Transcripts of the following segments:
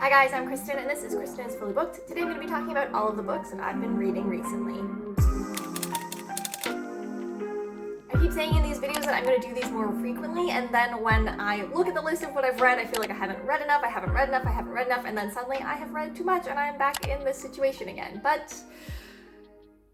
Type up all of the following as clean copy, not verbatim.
Hi guys, I'm Kristen and this is Kristen is Fully Booked. Today I'm going to be talking about all of the books that I've been reading recently. I keep saying in these videos that I'm going to do these more frequently, and then when I look at the list of what I've read, I feel like I haven't read enough, and then suddenly I have read too much and I'm back in this situation again. But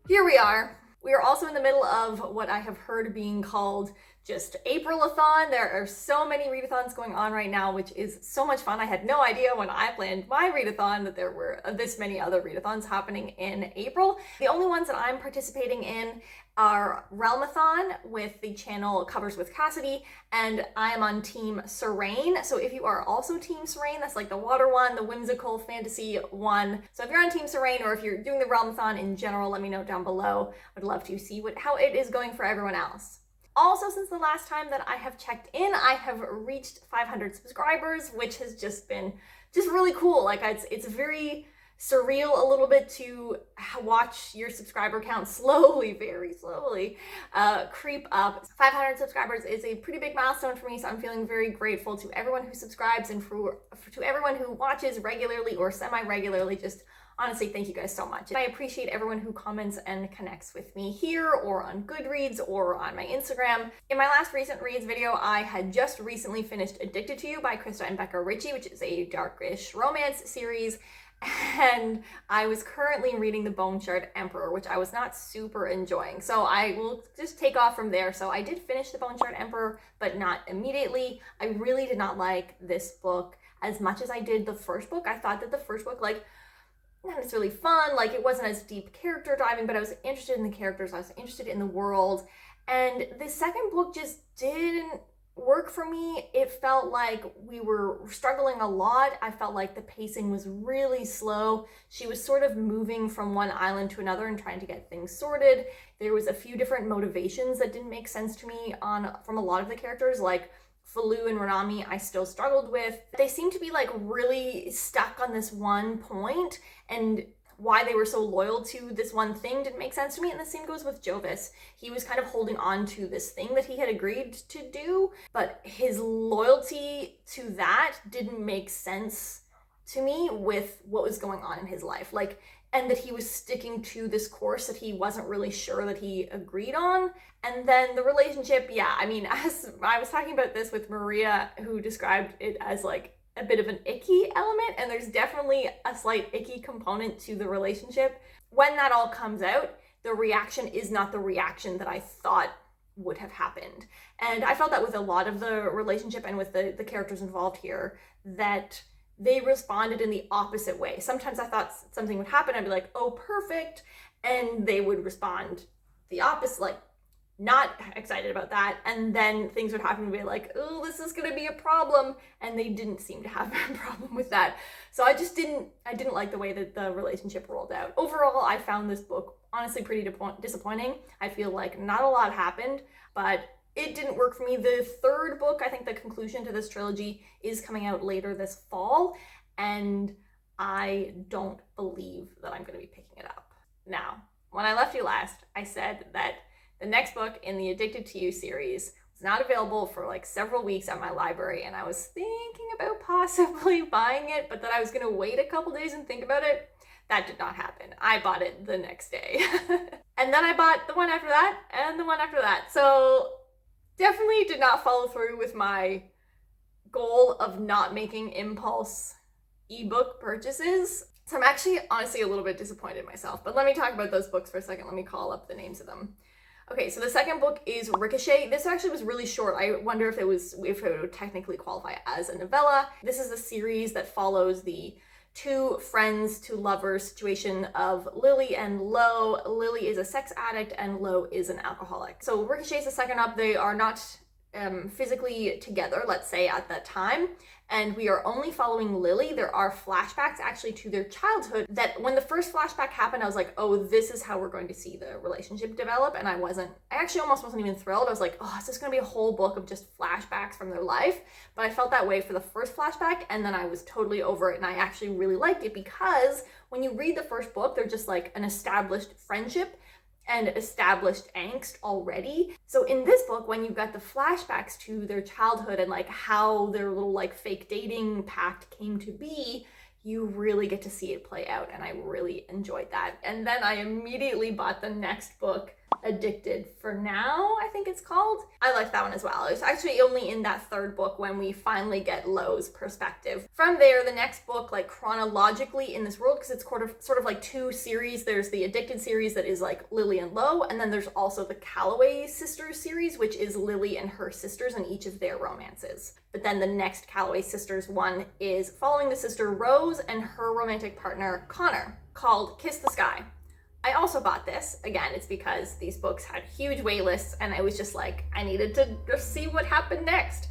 here we are. We are also in the middle of what I have heard being called just April-a-thon. There are so many readathons going on right now, which is so much fun. I had no idea when I planned my readathon that there were this many other readathons happening in April. The only ones that I'm participating in are Realmathon with the channel Covers with Cassidy, and I am on Team Serene. So if you are also Team Serene, that's like the water one, the whimsical fantasy one. So if you're on Team Serene or if you're doing the Realmathon in general, let me know down below. I'd love to see how it is going for everyone else. Also, since the last time that I have checked in, I have reached 500 subscribers, which has just been really cool. Like it's very surreal a little bit to watch your subscriber count slowly, very slowly, creep up. 500 subscribers is a pretty big milestone for me, so I'm feeling very grateful to everyone who subscribes and to everyone who watches regularly or semi-regularly. Just honestly, thank you guys so much. I appreciate everyone who comments and connects with me here or on Goodreads or on my Instagram. In my last recent reads video, I had just recently finished Addicted to You by Krista and Becca Ritchie, which is a darkish romance series. And I was currently reading The Bone Shard Emperor, which I was not super enjoying. So I will just take off from there. So I did finish The Bone Shard Emperor, but not immediately. I really did not like this book as much as I did the first book. I thought that the first book, not necessarily fun, it wasn't as deep character driving, but I was interested in the characters, I was interested in the world. And the second book just didn't work for me. It felt like we were struggling a lot. I felt like the pacing was really slow. She was sort of moving from one island to another and trying to get things sorted. There was a few different motivations that didn't make sense to me from a lot of the characters, like Falu and Ranami, I still struggled with. They seemed to be really stuck on this one point, and why they were so loyal to this one thing didn't make sense to me. And the same goes with Jovis. He was kind of holding on to this thing that he had agreed to do, but his loyalty to that didn't make sense to me with what was going on in his life. And that he was sticking to this course that he wasn't really sure that he agreed on. And then the relationship, as I was talking about this with Maria, who described it as a bit of an icky element, and there's definitely a slight icky component to the relationship. When that all comes out, the reaction is not the reaction that I thought would have happened. And I felt that with a lot of the relationship and with the characters involved here, that they responded in the opposite way. Sometimes I thought something would happen, I'd be like, oh, perfect. And they would respond the opposite, not excited about that. And then things would happen and be like, oh, this is gonna be a problem. And they didn't seem to have a problem with that. So I didn't like the way that the relationship rolled out. Overall, I found this book honestly pretty disappointing. I feel like not a lot happened, but it didn't work for me. The third book, I think the conclusion to this trilogy, is coming out later this fall, and I don't believe that I'm going to be picking it up. Now, when I left you last, I said that the next book in the Addicted to You series was not available for several weeks at my library, and I was thinking about possibly buying it, but that I was going to wait a couple days and think about it. That did not happen. I bought it the next day. And then I bought the one after that and the one after that. So definitely did not follow through with my goal of not making impulse ebook purchases. So I'm actually honestly a little bit disappointed in myself, but let me talk about those books for a second. Let me call up the names of them. Okay, so the second book is Ricochet. This actually was really short. I wonder if it would technically qualify as a novella. This is a series that follows the two friends to lovers situation of Lily and Lo. Lily is a sex addict and Lo is an alcoholic. So Ricochet is the second up. They are not physically together, let's say, at that time, and we are only following Lily. There are flashbacks actually to their childhood that when the first flashback happened, I was like, oh, this is how we're going to see the relationship develop. And I actually almost wasn't even thrilled. I was like, oh, is this going to be a whole book of just flashbacks from their life? But I felt that way for the first flashback, and then I was totally over it, and I actually really liked it because when you read the first book, they're just an established friendship and established angst already. So in this book, when you've got the flashbacks to their childhood and how their little fake dating pact came to be, you really get to see it play out, and I really enjoyed that. And then I immediately bought the next book, Addicted for Now, I think it's called. I liked that one as well. It's actually only in that third book when we finally get Lo's perspective. From there, the next book, like chronologically in this world, because it's sort of like two series. There's the Addicted series that is like Lily and Lo, and then there's also the Calloway Sisters series, which is Lily and her sisters and each of their romances. But then the next Calloway Sisters one is following the sister Rose and her romantic partner Connor, called Kiss the Sky. I also bought this. Again, it's because these books had huge wait lists and I was just like, I needed to just see what happened next.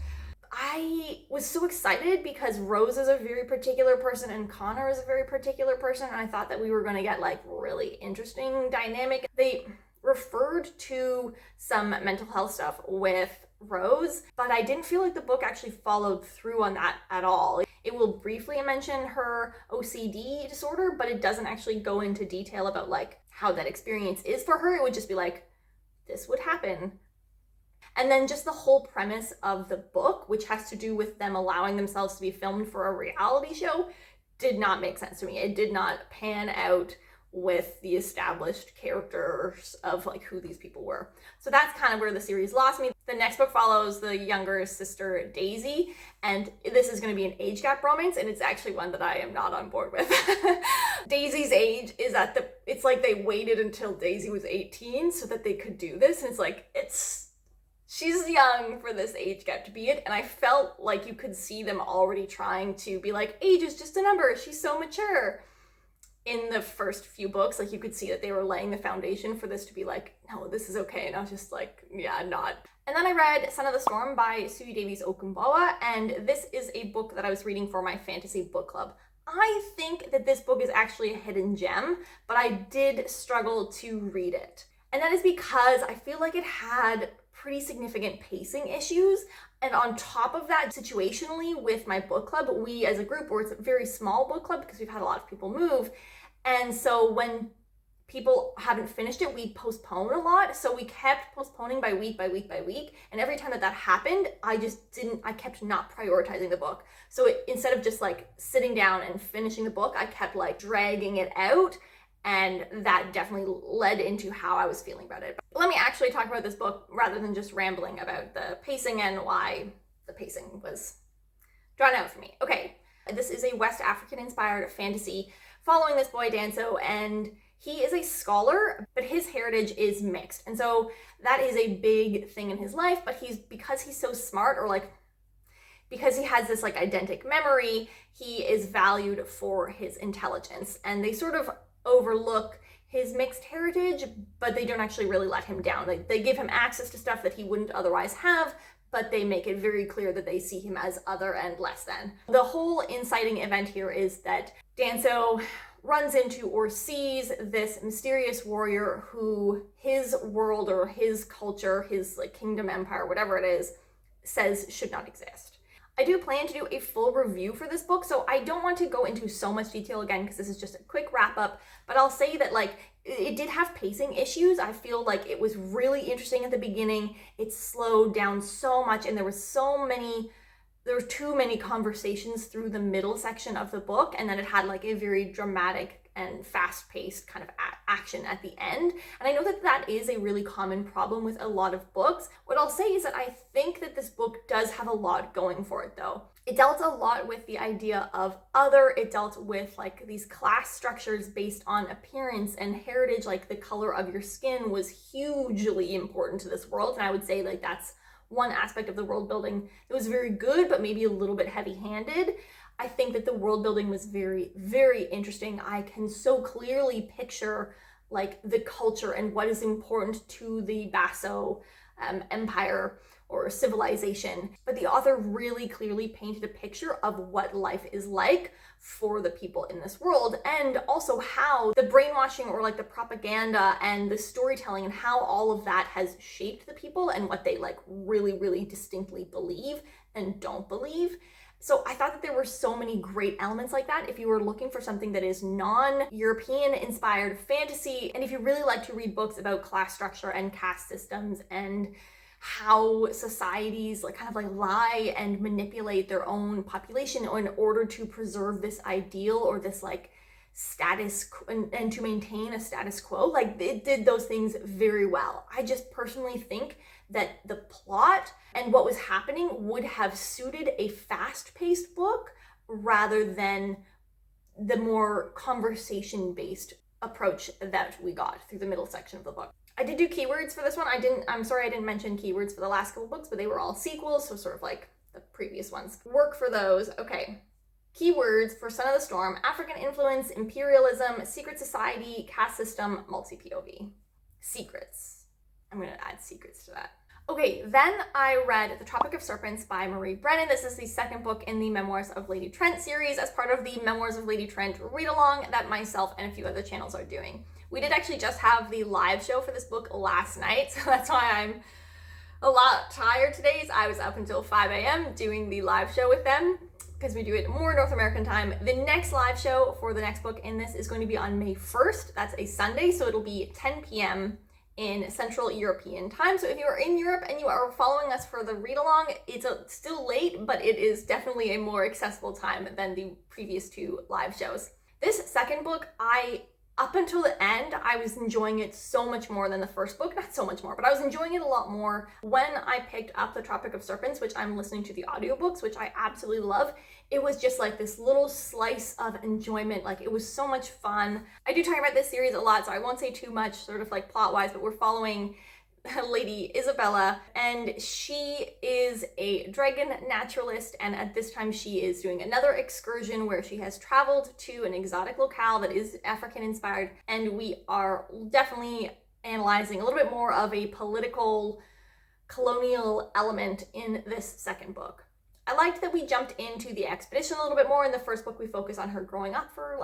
I was so excited because Rose is a very particular person and Connor is a very particular person, and I thought that we were going to get like really interesting dynamic. They referred to some mental health stuff with Rose, but I didn't feel like the book actually followed through on that at all. It will briefly mention her OCD disorder, but it doesn't actually go into detail about like how that experience is for her. It would just be like, this would happen. And then just the whole premise of the book, which has to do with them allowing themselves to be filmed for a reality show, did not make sense to me. It did not pan out with the established characters of like who these people were. So that's kind of where the series lost me. The next book follows the younger sister Daisy, and this is going to be an age gap romance, and it's actually one that I am not on board with. Daisy's age is it's like they waited until Daisy was 18 so that they could do this, and it's like, she's young for this age gap to be it, and I felt like you could see them already trying to be like, age is just a number, she's so mature. In the first few books, like you could see that they were laying the foundation for this to be like, no, this is okay. And I was just like, yeah, not. And then I read Son of the Storm by Sue Davies Okumbawa, and this is a book that I was reading for my fantasy book club. I think that this book is actually a hidden gem, but I did struggle to read it. And that is because I feel like it had pretty significant pacing issues. And on top of that, situationally with my book club, we as a group, it's a very small book club because we've had a lot of people move. And so when people haven't finished it, we postpone a lot. So we kept postponing by week by week by week. And every time that happened, I kept not prioritizing the book. So instead of just like sitting down and finishing the book, I kept like dragging it out. And that definitely led into how I was feeling about it. But let me actually talk about this book rather than just rambling about the pacing and why the pacing was drawn out for me. Okay, this is a West African inspired fantasy following this boy Danso, and he is a scholar, but his heritage is mixed. And so that is a big thing in his life, but because he's so smart, or like because he has this like eidetic memory, he is valued for his intelligence, and they sort of overlook his mixed heritage, but they don't actually really let him down. They give him access to stuff that he wouldn't otherwise have, but they make it very clear that they see him as other and less than. The whole inciting event here is that Danso runs into or sees this mysterious warrior who his world or his culture, his like kingdom, empire, whatever it is, says should not exist. I do plan to do a full review for this book, so I don't want to go into so much detail again because this is just a quick wrap up, but I'll say that like it did have pacing issues. I feel like it was really interesting at the beginning. It slowed down so much, and there were too many conversations through the middle section of the book, and then it had like a very dramatic and fast-paced kind of action at the end. And I know that that is a really common problem with a lot of books. What I'll say is that I think that this book does have a lot going for it though. It dealt a lot with the idea of other, it dealt with like these class structures based on appearance and heritage, like the color of your skin was hugely important to this world. And I would say like that's one aspect of the world building that was very good, but maybe a little bit heavy-handed. I think that the world building was very, very interesting. I can so clearly picture like the culture and what is important to the Basso empire or civilization. But the author really clearly painted a picture of what life is like for the people in this world, and also how the brainwashing or like the propaganda and the storytelling and how all of that has shaped the people and what they like really, really distinctly believe and don't believe. So I thought that there were so many great elements like that. If you were looking for something that is non-European inspired fantasy, and if you really like to read books about class structure and caste systems and how societies kind of lie and manipulate their own population in order to preserve this ideal or this status and to maintain a status quo. It did those things very well. I just personally think that the plot and what was happening would have suited a fast-paced book rather than the more conversation-based approach that we got through the middle section of the book. I did do keywords for this one. I'm sorry I didn't mention keywords for the last couple books, but they were all sequels, so sort of like the previous ones. Work for those. Okay. Keywords for Son of the Storm: African influence, imperialism, secret society, caste system, multi-POV. Secrets. I'm going to add secrets to that. Okay, then I read The Tropic of Serpents by Marie Brennan. This is the second book in the Memoirs of Lady Trent series as part of the Memoirs of Lady Trent read-along that myself and a few other channels are doing. We did actually just have the live show for this book last night, so that's why I'm a lot tired today. I was up until 5 a.m. doing the live show with them because we do it more North American time. The next live show for the next book in this is going to be on May 1st. That's a Sunday, so it'll be 10 p.m. in Central European time. So if you are in Europe and you are following us for the read-along, it's still late, but it is definitely a more accessible time than the previous two live shows. This second book, up until the end, I was enjoying it so much more than the first book. Not so much more, but I was enjoying it a lot more when I picked up The Tropic of Serpents, which I'm listening to the audiobooks, which I absolutely love. It was just like this little slice of enjoyment. It was so much fun. I do talk about this series a lot, so I won't say too much sort of plot-wise, but we're following Lady Isabella, and she is a dragon naturalist, and at this time she is doing another excursion where she has traveled to an exotic locale that is African inspired, and we are definitely analyzing a little bit more of a political colonial element in this second book. I liked that we jumped into the expedition a little bit more. In the first book we focus on her growing up for a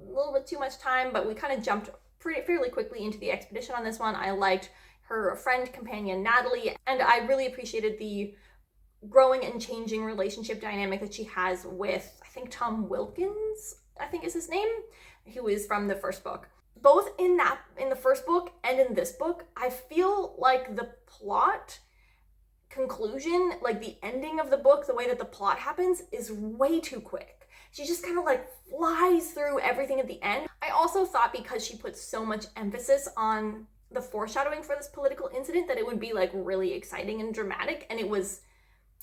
little bit too much time, but we kind of jumped fairly quickly into the expedition on this one. I liked her friend companion Natalie, and I really appreciated the growing and changing relationship dynamic that she has with, I think, Tom Wilkins, I think is his name, who is from the first book. Both in the first book and in this book, I feel like the plot conclusion, the ending of the book, the way that the plot happens is way too quick. She just kind of flies through everything at the end. I also thought because she put so much emphasis on the foreshadowing for this political incident that it would be really exciting and dramatic, and it was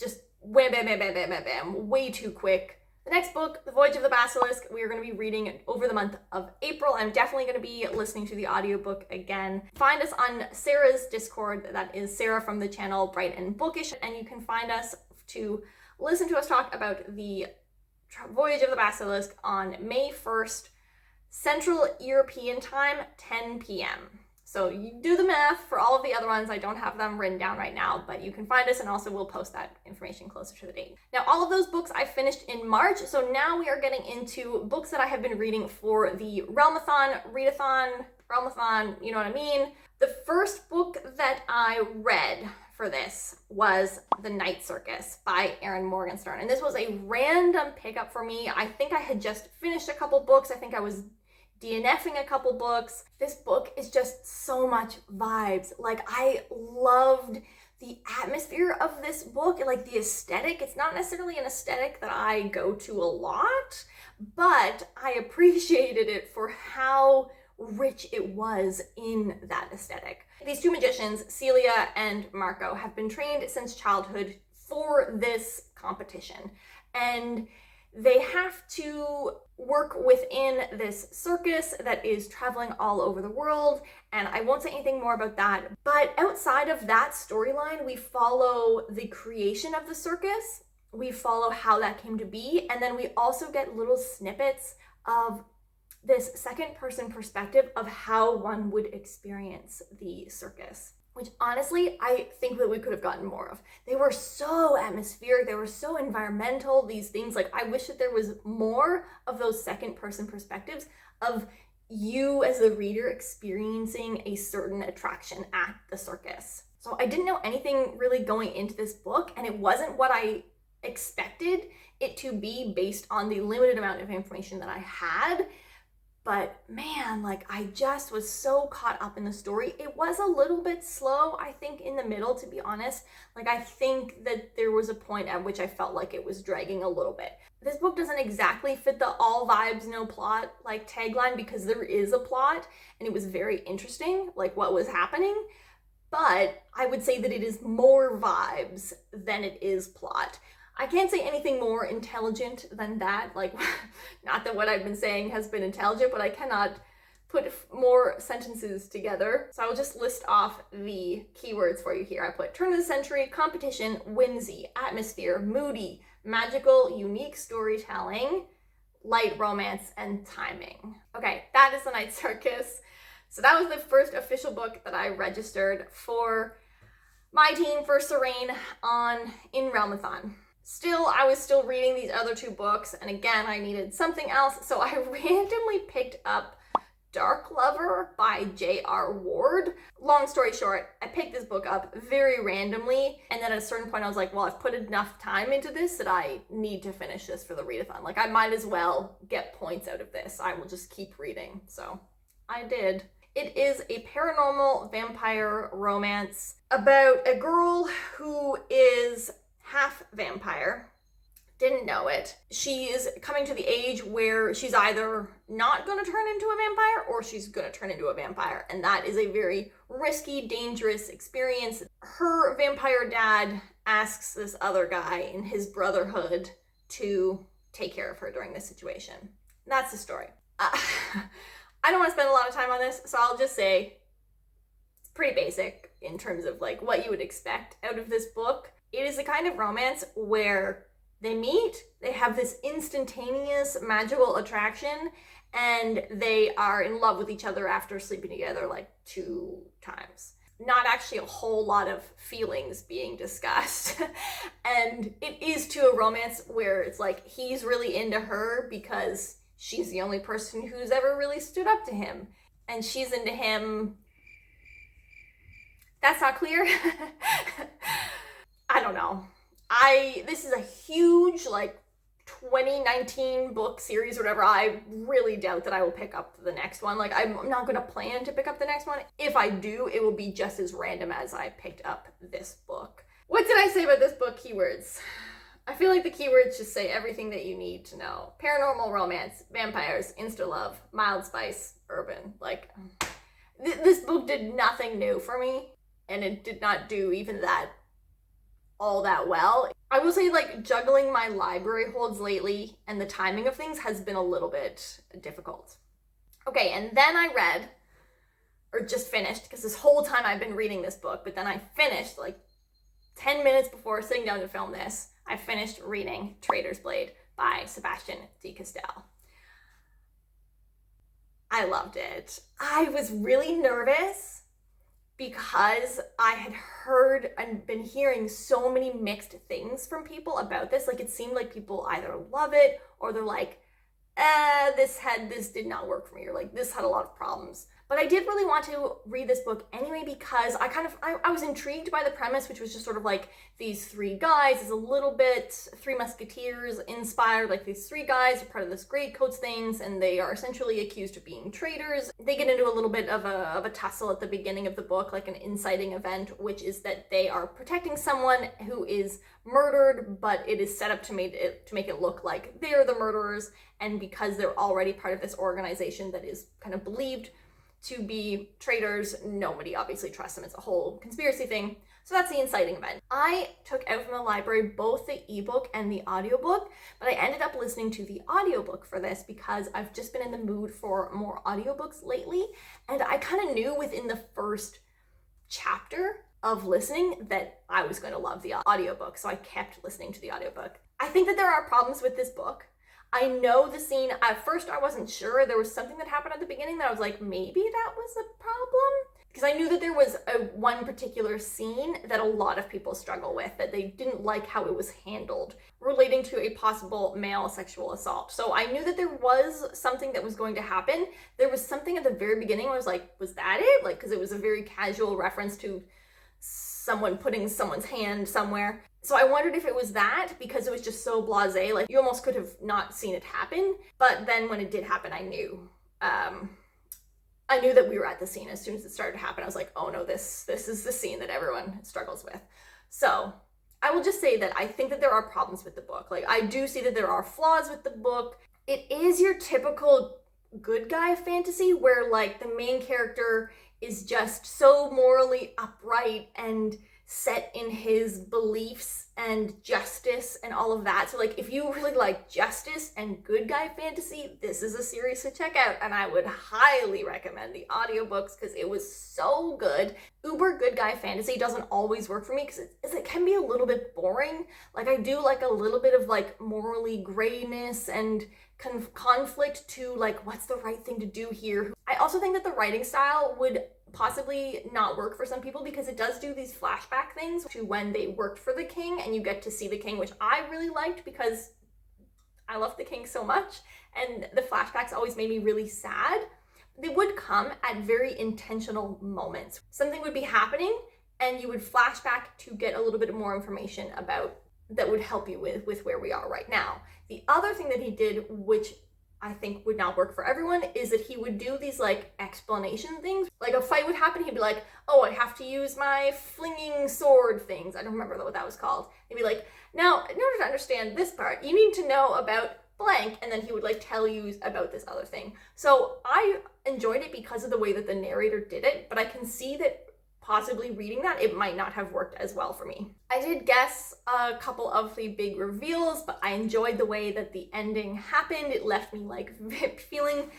just wham, bam, bam, bam, bam, bam, bam, way too quick. The next book, The Voyage of the Basilisk, we are going to be reading over the month of April. I'm definitely going to be listening to the audiobook again. Find us on Sarah's Discord. That is Sarah from the channel Bright and Bookish, and you can find us to listen to us talk about the Voyage of the Basilisk on May 1st, Central European time, 10 p.m. So you do the math for all of the other ones. I don't have them written down right now, but you can find us, and also we'll post that information closer to the date. Now, all of those books I finished in March, so now we are getting into books that I have been reading for the Realmathon, Realmathon, you know what I mean? The first book that I read for this was The Night Circus by Erin Morgenstern, and this was a random pickup for me. I think I had just finished a couple books. I think I was DNFing a couple books. This book is just so much vibes. I loved the atmosphere of this book, the aesthetic. It's not necessarily an aesthetic that I go to a lot, but I appreciated it for how rich it was in that aesthetic. These two magicians, Celia and Marco, have been trained since childhood for this competition, and they have to work within this circus that is traveling all over the world, and I won't say anything more about that. But outside of that storyline, we follow the creation of the circus, we follow how that came to be, and then we also get little snippets of this second-person perspective of how one would experience the circus, which honestly, I think that we could have gotten more of. They were so atmospheric, they were so environmental, these things. I wish that there was more of those second-person perspectives of you as the reader experiencing a certain attraction at the circus. So I didn't know anything really going into this book, and it wasn't what I expected it to be based on the limited amount of information that I had. But man, like I just was so caught up in the story. It was a little bit slow, I think, in the middle, to be honest. Like I think that there was a point at which I felt like it was dragging a little bit. This book doesn't exactly fit the all vibes, no plot like tagline, because there is a plot and it was very interesting, like what was happening. But I would say that it is more vibes than it is plot. I can't say anything more intelligent than that. Like, not that what I've been saying has been intelligent, but I cannot put more sentences together. So I will just list off the keywords for you here. I put turn of the century, competition, whimsy, atmosphere, moody, magical, unique storytelling, light romance, and timing. Okay, that is The Night Circus. So that was the first official book that I registered for my team for Serene in Realmathon. I was still reading these other two books, and again, I needed something else, so I randomly picked up Dark Lover by J.R. Ward. Long story short, I picked this book up very randomly, and then at a certain point I was like, well, I've put enough time into this that I need to finish this for the readathon. Like, I might as well get points out of this. I will just keep reading. So I did. It is a paranormal vampire romance about a girl who is half vampire. Didn't know it. She is coming to the age where she's either not going to turn into a vampire or she's going to turn into a vampire. And that is a very risky, dangerous experience. Her vampire dad asks this other guy in his brotherhood to take care of her during this situation. That's the story. I don't want to spend a lot of time on this, so I'll just say it's pretty basic in terms of like what you would expect out of this book. It is a kind of romance where they meet, they have this instantaneous magical attraction, and they are in love with each other after sleeping together like 2 times. Not actually a whole lot of feelings being discussed. And it is to a romance where it's like he's really into her because she's the only person who's ever really stood up to him. And she's into him. That's not clear. I don't know. This is a huge, like, 2019 book series or whatever. I really doubt that I will pick up the next one. Like, I'm not going to plan to pick up the next one. If I do, it will be just as random as I picked up this book. What did I say about this book? Keywords. I feel like the keywords just say everything that you need to know. Paranormal romance, vampires, insta-love, mild spice, urban. Like, this book did nothing new for me, and it did not do even that all that well. I will say, like, juggling my library holds lately and the timing of things has been a little bit difficult. Okay, and then I read, or just finished, because this whole time I've been reading this book, but then I finished, like, 10 minutes before sitting down to film this, I finished reading Traitor's Blade by Sebastian de Castell. I loved it. I was really nervous because I had heard and been hearing so many mixed things from people about this. Like, it seemed like people either love it or they're like, this did not work for me, or like, this had a lot of problems. But I did really want to read this book anyway because I was intrigued by the premise, which was just sort of like these 3 guys is a little bit 3 Musketeers inspired. Like, these 3 guys are part of this Greatcoats things, and they are essentially accused of being traitors. They get into a little bit of a tussle at the beginning of the book, like an inciting event, which is that they are protecting someone who is murdered, but it is set up to make it look like they're the murderers. And because they're already part of this organization that is kind of believed to be traitors, nobody obviously trusts them. It's a whole conspiracy thing. So that's the inciting event. I took out from the library both the ebook and the audiobook, but I ended up listening to the audiobook for this because I've just been in the mood for more audiobooks lately. And I kind of knew within the first chapter of listening that I was going to love the audiobook. So I kept listening to the audiobook. I think that there are problems with this book. I know the scene, at first I wasn't sure. There was something that happened at the beginning that I was like, maybe that was a problem? Because I knew that there was one particular scene that a lot of people struggle with, that they didn't like how it was handled, relating to a possible male sexual assault. So I knew that there was something that was going to happen. There was something at the very beginning where I was like, was that it? Like, because it was a very casual reference to someone putting someone's hand somewhere. So I wondered if it was that, because it was just so blasé, like you almost could have not seen it happen. But then when it did happen, I knew I knew that we were at the scene as soon as it started to happen. I was like, oh no, this is the scene that everyone struggles with. So I will just say that I think that there are problems with the book. Like, I do see that there are flaws with the book. It is your typical good guy fantasy where like the main character is just so morally upright and set in his beliefs and justice and all of that. So like, if you really like justice and good guy fantasy, this is a series to check out, and I would highly recommend the audiobooks because it was so good. Uber good guy fantasy doesn't always work for me because it can be a little bit boring. Like, I do like a little bit of like morally grayness and conflict to like, what's the right thing to do here. I also think that the writing style would possibly not work for some people because it does do these flashback things to when they worked for the king, and you get to see the king, which I really liked because I love the king so much, and the flashbacks always made me really sad. They would come at very intentional moments. Something would be happening and you would flash back to get a little bit more information about that would help you with where we are right now. The other thing that he did, which I think would not work for everyone, is that he would do these like explanation things. Like, a fight would happen, he'd be like, oh, I have to use my flinging sword things. I don't remember what that was called. He'd be like, now, in order to understand this part, you need to know about blank, and then he would like tell you about this other thing. So I enjoyed it because of the way that the narrator did it, but I can see that possibly reading that, it might not have worked as well for me. I did guess a couple of the big reveals, but I enjoyed the way that the ending happened. It left me like feeling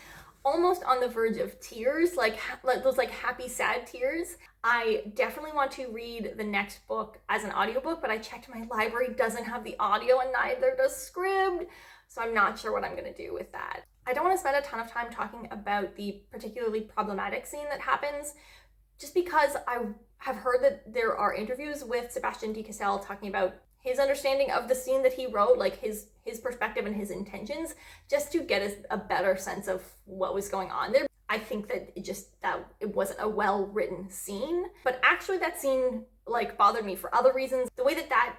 almost on the verge of tears, like those like happy, sad tears. I definitely want to read the next book as an audiobook, but I checked my library doesn't have the audio and neither does Scribd, so I'm not sure what I'm gonna do with that. I don't want to spend a ton of time talking about the particularly problematic scene that happens, just because I have heard that there are interviews with Sebastian de Cassel talking about his understanding of the scene that he wrote, like his perspective and his intentions, just to get a better sense of what was going on there. I think that it wasn't a well-written scene, but actually that scene like bothered me for other reasons. The way that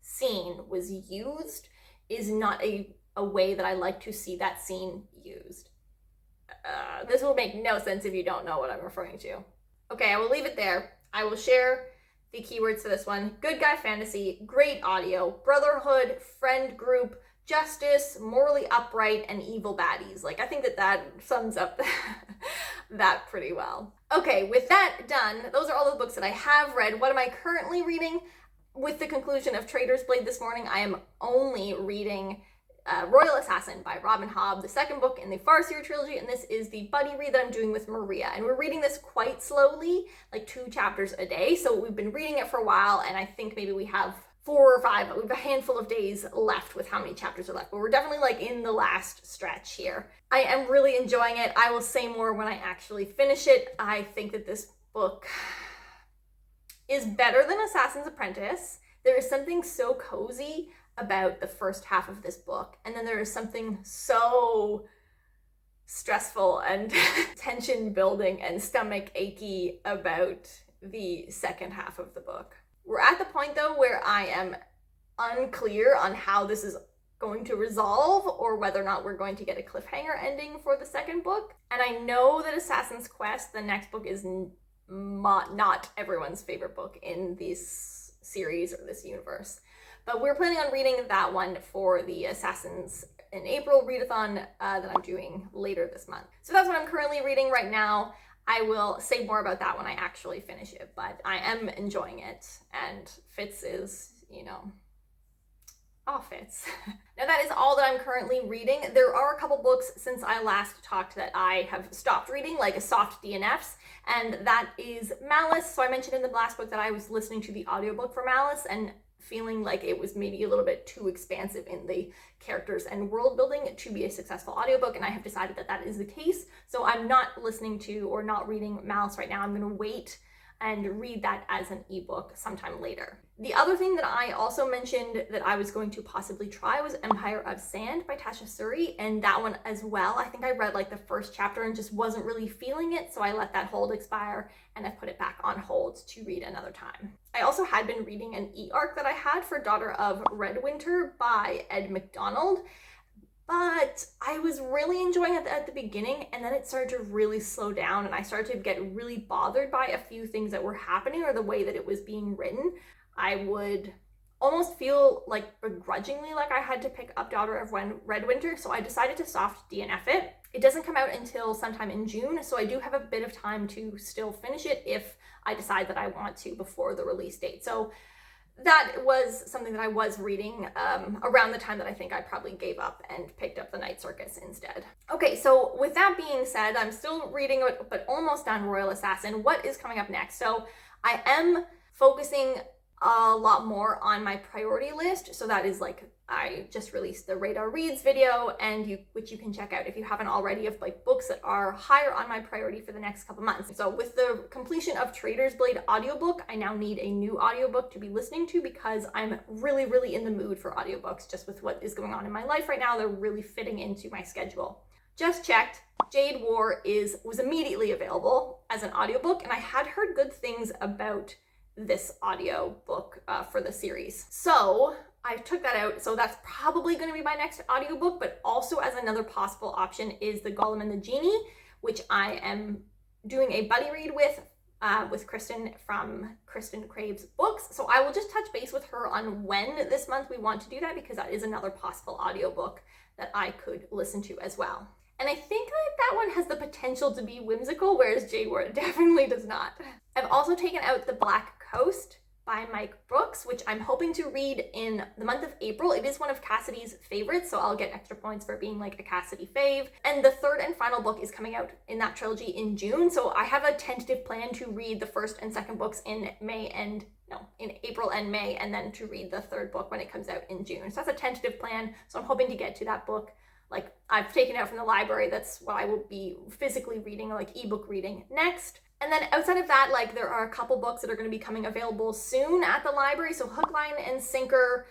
scene was used is not a way that I like to see that scene used. This will make no sense if you don't know what I'm referring to. Okay, I will leave it there. I will share the keywords to this one. Good guy fantasy, great audio, brotherhood, friend group, justice, morally upright, and evil baddies. Like, I think that sums up that pretty well. Okay, with that done, those are all the books that I have read. What am I currently reading? With the conclusion of Traitor's Blade this morning, I am only reading Royal Assassin by Robin Hobb, the second book in the Farseer trilogy, and this is the buddy read that I'm doing with Maria. And we're reading this quite slowly, like 2 chapters a day. So we've been reading it for a while, and I think maybe we have 4 or 5, we have a handful of days left with how many chapters are left, but we're definitely like in the last stretch here. I am really enjoying it. I will say more when I actually finish it. I think that this book is better than Assassin's Apprentice. There is something so cozy about the first half of this book, and then there is something so stressful and tension building and stomach achy about the second half of the book. We're at the point though where I am unclear on how this is going to resolve, or whether or not we're going to get a cliffhanger ending for the second book. And I know that Assassin's Quest, the next book, is not everyone's favorite book in this series or this universe. But we're planning on reading that one for the Assassins in April readathon that I'm doing later this month. So that's what I'm currently reading right now. I will say more about that when I actually finish it, but I am enjoying it, and Fitz is, Fitz. Now that is all that I'm currently reading. There are a couple books since I last talked that I have stopped reading, like a soft DNFs, and that is Malice. So I mentioned in the last book that I was listening to the audiobook for Malice and feeling like it was maybe a little bit too expansive in the characters and world building to be a successful audiobook, and I have decided that that is the case. So I'm not listening to or not reading Malice right now. I'm going to wait and read that as an ebook sometime later. The other thing that I also mentioned that I was going to possibly try was Empire of Sand by Tasha Suri, and that one as well, I think I read like the first chapter and just wasn't really feeling it, so I let that hold expire and I've put it back on hold to read another time. I also had been reading an e-arc that I had for Daughter of Redwinter by Ed McDonald, but I was really enjoying it at the beginning, and then it started to really slow down, and I started to get really bothered by a few things that were happening or the way that it was being written. I would almost feel like begrudgingly like I had to pick up Daughter of Red Winter, so I decided to soft DNF it. It doesn't come out until sometime in June, so I do have a bit of time to still finish it if I decide that I want to before the release date. So that was something that I was reading around the time that I think I probably gave up and picked up The Night Circus instead. Okay, so with that being said, I'm still reading it, but almost done Royal Assassin. What is coming up next? So I am focusing a lot more on my priority list. So that is like, I just released the Radar Reads video, and which you can check out if you haven't already, of like books that are higher on my priority for the next couple months. So with the completion of Trader's Blade audiobook, I now need a new audiobook to be listening to because I'm really, really in the mood for audiobooks. Just with what is going on in my life right now, they're really fitting into my schedule. Just checked, Jade War was immediately available as an audiobook, and I had heard good things about this audio book for the series. So I took that out. So that's probably going to be my next audiobook, but also as another possible option is The Golem and the Genie, which I am doing a buddy read with Kristen from Kristen Crave's books. So I will just touch base with her on when this month we want to do that, because that is another possible audiobook that I could listen to as well. And I think that one has the potential to be whimsical, whereas Jade War definitely does not. I've also taken out The Black Coast by Mike Brooks, which I'm hoping to read in the month of April. It is one of Cassidy's favorites, so I'll get extra points for being like a Cassidy fave. And the third and final book is coming out in that trilogy in June, so I have a tentative plan to read the first and second books in April and May, and then to read the third book when it comes out in June. So that's a tentative plan, so I'm hoping to get to that book. Like, I've taken it out from the library. That's what I will be physically reading, like ebook reading next. And then outside of that, like, there are a couple books that are going to be coming available soon at the library. So Hook, Line, and Sinker,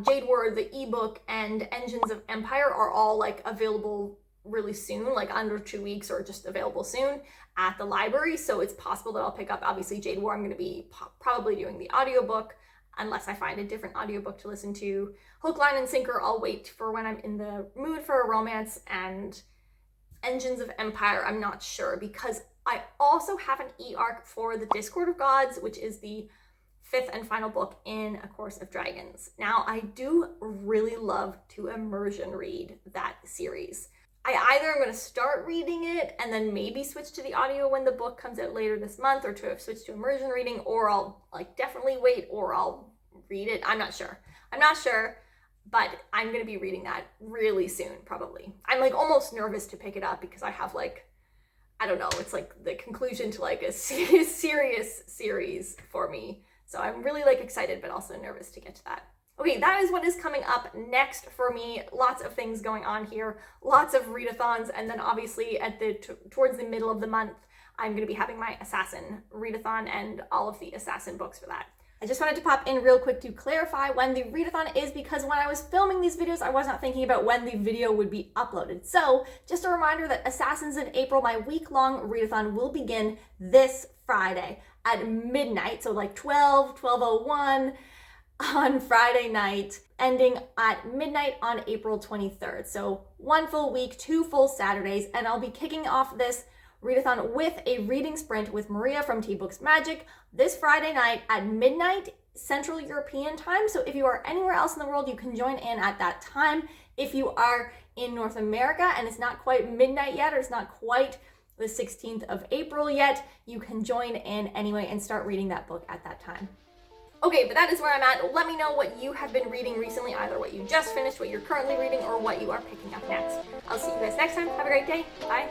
Jade War, the ebook, and Engines of Empire are all like available really soon, like under 2 weeks, or just available soon at the library. So it's possible that I'll pick up, obviously, Jade War. I'm going to be probably doing the audiobook unless I find a different audiobook to listen to. Hook, Line, and Sinker, I'll wait for when I'm in the mood for a romance. And Engines of Empire, I'm not sure, because I also have an e-arc for The Discord of Gods, which is the fifth and final book in A Course of Dragons. Now, I do really love to immersion read that series. I either am going to start reading it and then maybe switch to the audio when the book comes out later this month, or to switch to immersion reading, or I'll like definitely wait, or I'll read it. I'm not sure, but I'm going to be reading that really soon, probably. I'm like almost nervous to pick it up because I have like, I don't know, it's like the conclusion to like a serious series for me. So I'm really like excited, but also nervous to get to that. Okay, that is what is coming up next for me. Lots of things going on here, lots of readathons, and then obviously at towards the middle of the month, I'm going to be having my Assassin readathon and all of the Assassin books for that. I just wanted to pop in real quick to clarify when the readathon is, because when I was filming these videos, I was not thinking about when the video would be uploaded. So just a reminder that Assassins in April, my week-long readathon, will begin this Friday at midnight. So like 12:01 on Friday night, ending at midnight on April 23rd. So 1 full week, 2 full Saturdays, and I'll be kicking off this readathon with a reading sprint with Maria from Tea Books Magic this Friday night at midnight Central European time. So if you are anywhere else in the world, you can join in at that time. If you are in North America and it's not quite midnight yet, or it's not quite the 16th of April yet, you can join in anyway and start reading that book at that time. Okay, but that is where I'm at. Let me know what you have been reading recently, either what you just finished, what you're currently reading, or what you are picking up next. I'll see you guys next time. Have a great day. Bye.